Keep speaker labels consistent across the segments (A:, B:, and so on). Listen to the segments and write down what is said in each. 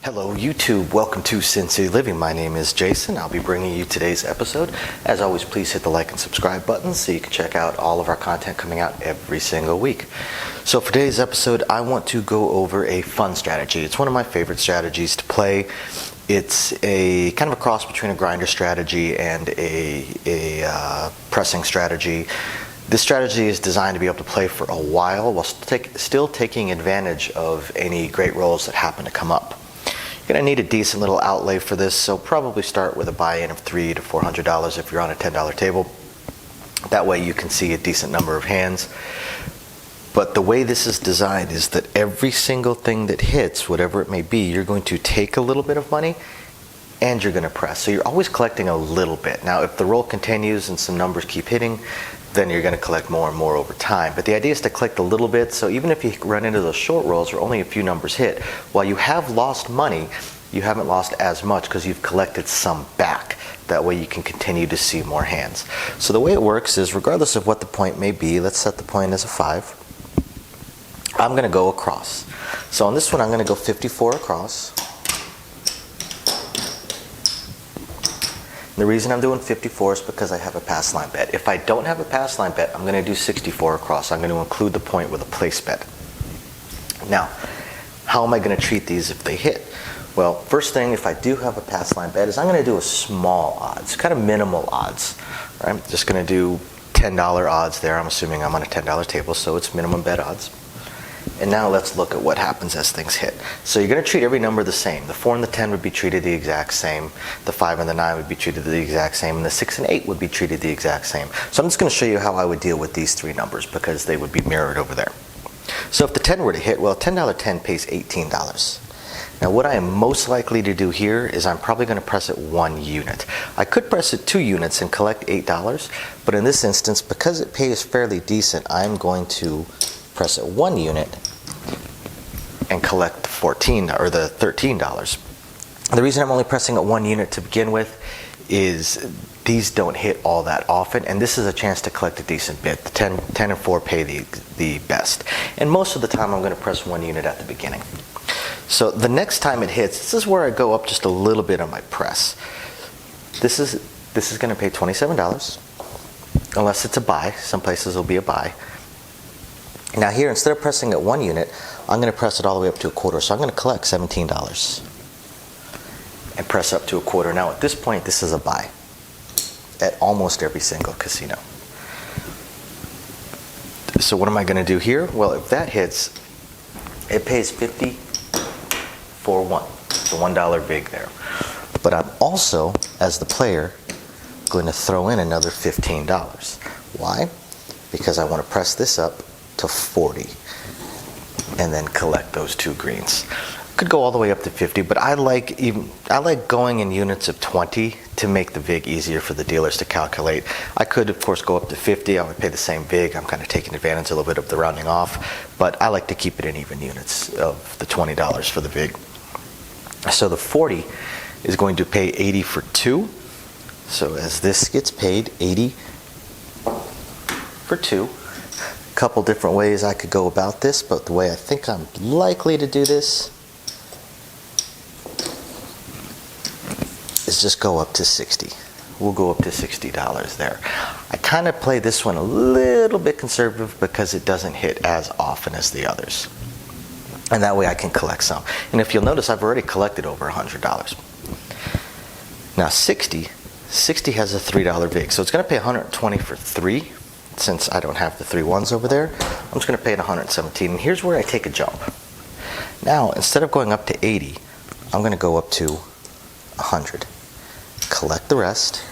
A: Hello YouTube, welcome to Sin City Living. My name is Jason. I'll be bringing you today's episode. As always, please hit the like and subscribe buttons so you can check out all of our content coming out every single week. So for today's episode, I want to go over a fun strategy. It's one of my favorite strategies to play. It's a kind of a cross between a grinder strategy and a pressing strategy. This strategy is designed to be able to play for a while still taking advantage of any great rolls that happen to come up. You're going to need a decent little outlay for this, so probably start with a buy-in of $300 to $400 if you're on a $10 table. That way you can see a decent number of hands. But the way this is designed is that every single thing that hits, whatever it may be, you're going to take a little bit of money and you're going to press. So you're always collecting a little bit. Now if the roll continues and some numbers keep hitting, then you're going to collect more and more over time. But the idea is to collect a little bit, so even if you run into those short rolls or only a few numbers hit, while you have lost money, you haven't lost as much because you've collected some back. That way you can continue to see more hands. So the way it works is, regardless of what the point may be, let's set the point as a 5. I'm going to go across. So on this one I'm going to go 54 across. The reason I'm doing 54 is because I have a pass line bet. If I don't have a pass line bet, I'm going to do 64 across. I'm going to include the point with a place bet. Now, how am I going to treat these if they hit? Well, first thing, if I do have a pass line bet, is I'm going to do a small odds, kind of minimal odds. Right? I'm just going to do $10 odds there. I'm assuming I'm on a $10 table, so it's minimum bet odds. And now let's look at what happens as things hit. So you're going to treat every number the same. The 4 and the 10 would be treated the exact same. The 5 and the 9 would be treated the exact same. And the 6 and 8 would be treated the exact same. So I'm just going to show you how I would deal with these three numbers because they would be mirrored over there. So if the 10 were to hit, well, a $10 10 pays $18. Now what I am most likely to do here is I'm probably going to press it 1 unit. I could press it 2 units and collect $8, but in this instance, because it pays fairly decent, I'm going to press it 1 unit and collect the $13. The reason I'm only pressing it 1 unit to begin with is these don't hit all that often, and this is a chance to collect a decent bit. The 10 and 4 pay the best. And most of the time I'm going to press 1 unit at the beginning. So the next time it hits, this is where I go up just a little bit on my press. This is going to pay $27, unless it's a buy. Some places will be a buy. Now here, instead of pressing at 1 unit, I'm going to press it all the way up to a quarter. So I'm going to collect $17 and press up to a quarter. Now at this point, this is a buy at almost every single casino. So what am I going to do here? Well, if that hits, it pays 50 for 1. It's a $1 vig there. But I'm also, as the player, going to throw in another $15. Why? Because I want to press this up to 40 and then collect those 2 greens. Could go all the way up to 50, but I like going in units of 20 to make the vig easier for the dealers to calculate. I could of course go up to 50. I would pay the same vig. I'm kind of taking advantage a little bit of the rounding off, but I like to keep it in even units of the $20 for the vig. So the 40 is going to pay 80 for 2. So as this gets paid, 80 for 2. Couple different ways I could go about this, but the way I think I'm likely to do this is just go up to 60. We'll go up to $60 there. I kind of play this one a little bit conservative because it doesn't hit as often as the others. And that way I can collect some. And if you'll notice, I've already collected over $100. Now 60 has a $3 vig, so it's going to pay $120 for 3. Since I don't have the 3 ones over there, I'm just going to pay it $117. And here's where I take a jump. Now, instead of going up to 80, I'm going to go up to 100. Collect the rest.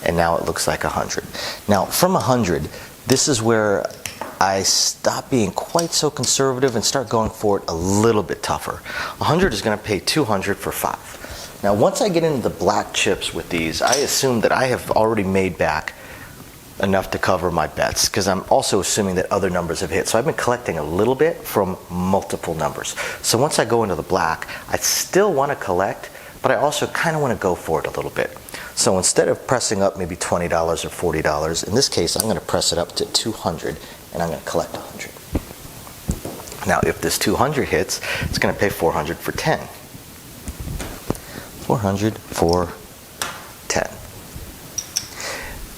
A: And now it looks like 100. Now, from 100, this is where I stop being quite so conservative and start going for it a little bit tougher. 100 is going to pay $200 for 5. Now once I get into the black chips with these, I assume that I have already made back enough to cover my bets, because I'm also assuming that other numbers have hit. So I've been collecting a little bit from multiple numbers. So once I go into the black, I still want to collect, but I also kind of want to go for it a little bit. So instead of pressing up maybe $20 or $40, in this case I'm going to press it up to $200 and I'm going to collect $100. Now, if this 200 hits, it's going to pay 400 for 10. 400 for 10.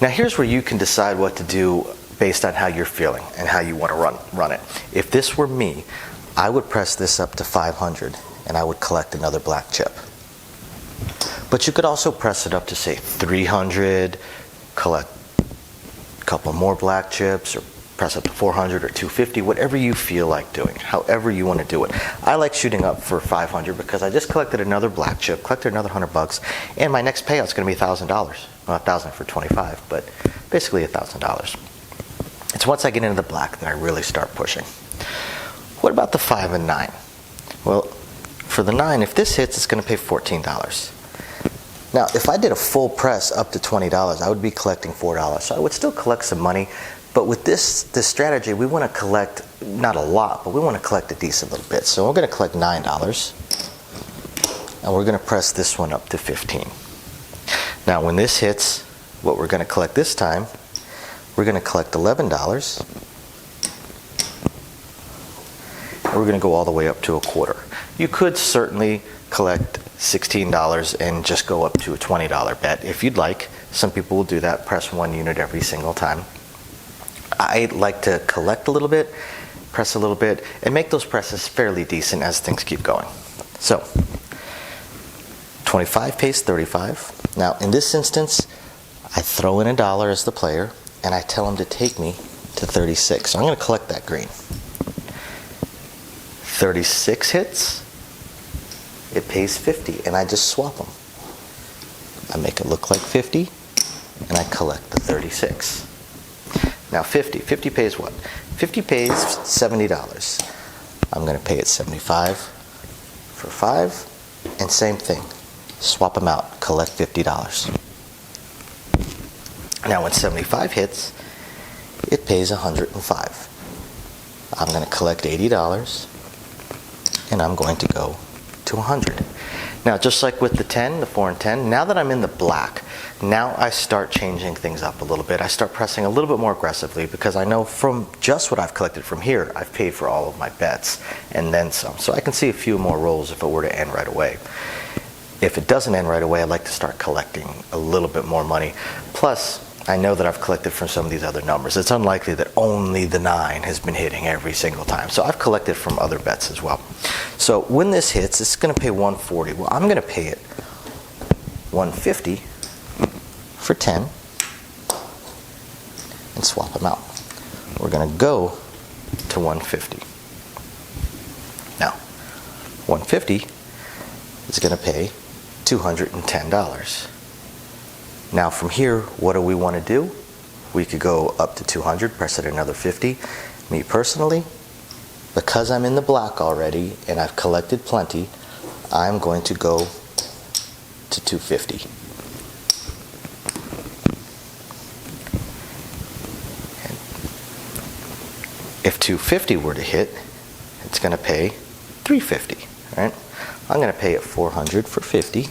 A: Now, here's where you can decide what to do based on how you're feeling and how you want to run it. If this were me, I would press this up to 500 and I would collect another black chip. But you could also press it up to, say, 300, collect a couple more black chips, or press up to 400 or 250, whatever you feel like doing, however you want to do it. I like shooting up for 500 because I just collected another black chip, collected another $100, and my next payout's going to be $1,000. Well, 1,000 for 25, but basically $1,000. It's once I get into the black that I really start pushing. What about the 5 and 9? Well, for the 9, if this hits, it's going to pay $14. Now, if I did a full press up to $20, I would be collecting $4. So I would still collect some money. But with this strategy, we want to collect, not a lot, but we want to collect a decent little bit. So we're going to collect $9. And we're going to press this one up to 15. Now, when this hits, what we're going to collect this time, we're going to collect $11. And we're going to go all the way up to a quarter. You could certainly collect $16 and just go up to a $20 bet if you'd like. Some people will do that, press 1 unit every single time. I like to collect a little bit, press a little bit, and make those presses fairly decent as things keep going. So, 25 pays 35. Now, in this instance, I throw in $1 as the player, and I tell him to take me to 36. So I'm going to collect that green. 36 hits. It pays 50, and I just swap them. I make it look like 50, and I collect the 36. Now 50 pays what? 50 pays $70. I'm going to pay it 75 for 5, and same thing. Swap them out, collect $50. Now when 75 hits, it pays 105. I'm going to collect $80, and I'm going to go to 100. Now, just like with the 10, the 4 and 10, now that I'm in the black, now I start changing things up a little bit. I start pressing a little bit more aggressively because I know from just what I've collected from here, I've paid for all of my bets and then some. So I can see a few more rolls if it were to end right away. If it doesn't end right away, I'd like to start collecting a little bit more money. Plus, I know that I've collected from some of these other numbers. It's unlikely that only the 9 has been hitting every single time. So I've collected from other bets as well. So when this hits, it's going to pay 140. Well, I'm going to pay it 150 for 10 and swap them out. We're going to go to 150. Now, 150 is going to pay $210. Now from here, what do we want to do? We could go up to 200, press it another 50. Me personally, because I'm in the black already and I've collected plenty, I'm going to go to 250. And if 250 were to hit, it's going to pay 350, right? I'm going to pay it 400 for 50.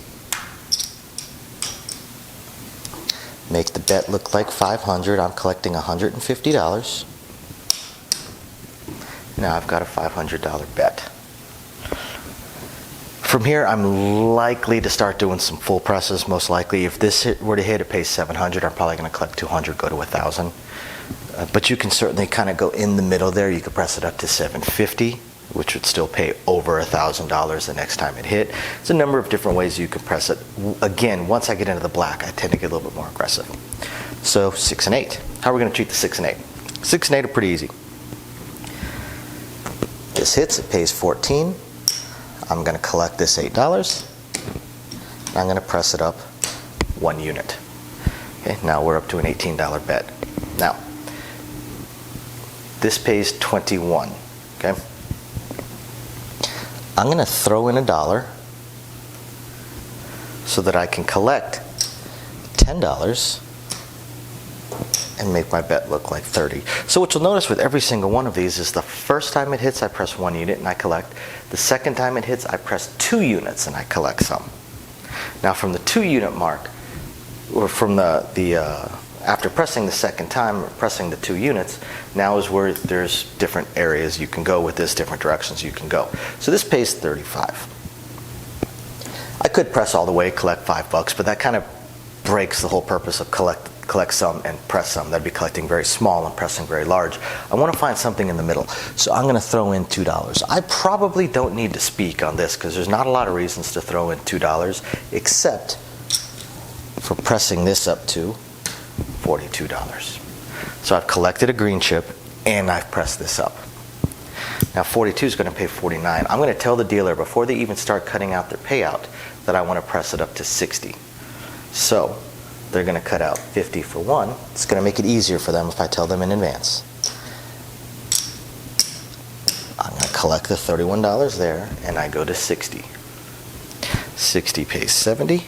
A: Make the bet look like 500. I'm collecting $150. Now I've got a $500 bet. From here, I'm likely to start doing some full presses, most likely. If this were to hit, it pays 700. I'm probably going to collect 200, go to 1,000. But you can certainly kind of go in the middle there. You could press it up to 750, which would still pay over $1,000 the next time it hit. There's a number of different ways you can press it. Again, once I get into the black, I tend to get a little bit more aggressive. So 6 and 8. How are we going to treat the 6 and 8? 6 and 8 are pretty easy. This hits, it pays 14. I'm going to collect this $8. And I'm going to press it up 1 unit. Okay, now we're up to an $18 bet. Now, this pays 21. Okay. I'm going to throw in $1 so that I can collect $10 and make my bet look like 30. So what you'll notice with every single one of these is the first time it hits, I press 1 unit and I collect. The second time it hits, I press 2 units and I collect some. Now from the 2 unit mark, or from the after pressing the second time, or pressing the 2 units, now is where there's different areas you can go with this, different directions you can go. So this pays 35. I could press all the way, collect $5, but that kind of breaks the whole purpose of collect some and press some. That'd be collecting very small and pressing very large. I want to find something in the middle. So I'm going to throw in $2. I probably don't need to speak on this because there's not a lot of reasons to throw in $2 except for pressing this up to $42. So I've collected a green chip and I've pressed this up. Now 42 is going to pay 49. I'm going to tell the dealer before they even start cutting out their payout that I want to press it up to 60. So they're going to cut out 50 for 1. It's going to make it easier for them if I tell them in advance. I'm going to collect the $31 there and I go to 60. 60 pays 70.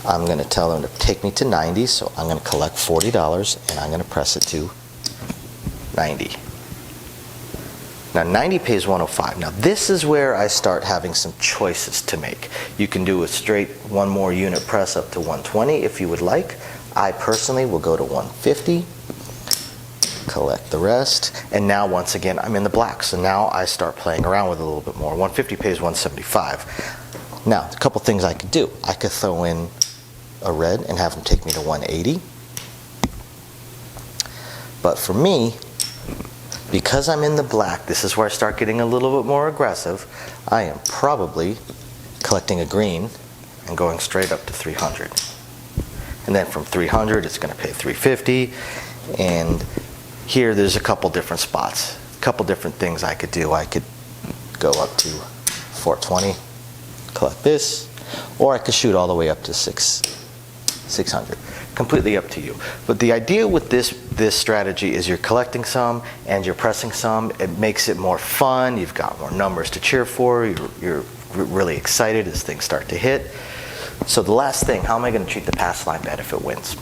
A: I'm going to tell them to take me to 90, so I'm going to collect $40 and I'm going to press it to 90. Now 90 pays 105. Now this is where I start having some choices to make. You can do a straight 1 more unit press up to 120 if you would like. I personally will go to 150, collect the rest, and now once again I'm in the black. So now I start playing around with it a little bit more. 150 pays 175. Now a couple things I could do. I could throw in a red and have them take me to 180. But for me, because I'm in the black, this is where I start getting a little bit more aggressive. I am probably collecting a green and going straight up to 300. And then from 300, it's going to pay 350. And here, there's a couple different spots, a couple different things I could do. I could go up to 420, collect this, or I could shoot all the way up to 600. Completely up to you. But the idea with this strategy is you're collecting some and you're pressing some. It makes it more fun. You've got more numbers to cheer for. You're really excited as things start to hit. So the last thing, how am I going to treat the pass line bet if it wins?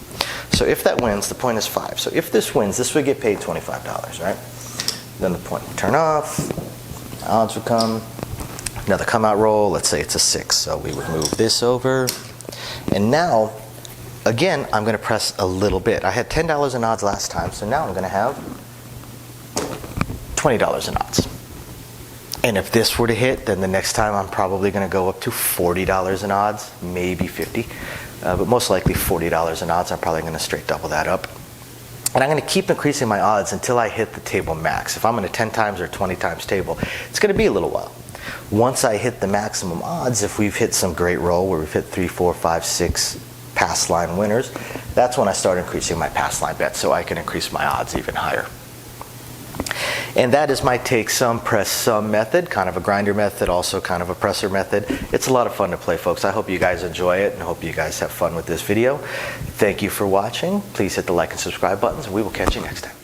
A: So if that wins, the point is 5. So if this wins, this would get paid $25, right? Then the point would turn off. Odds would come. Another come out roll. Let's say it's a 6. So we would move this over. And now, again, I'm going to press a little bit. I had $10 in odds last time, so now I'm going to have $20 in odds. And if this were to hit, then the next time I'm probably going to go up to $40 in odds, maybe 50, but most likely $40 in odds. I'm probably going to straight double that up. And I'm going to keep increasing my odds until I hit the table max. If I'm in a 10 times or 20 times table, it's going to be a little while. Once I hit the maximum odds, if we've hit some great roll where we've hit 3, 4, 5, 6 pass line winners, that's when I start increasing my pass line bet so I can increase my odds even higher. And that is my take some, press some method, kind of a grinder method, also kind of a presser method. It's a lot of fun to play, folks. I hope you guys enjoy it and hope you guys have fun with this video. Thank you for watching. Please hit the like and subscribe buttons, and we will catch you next time.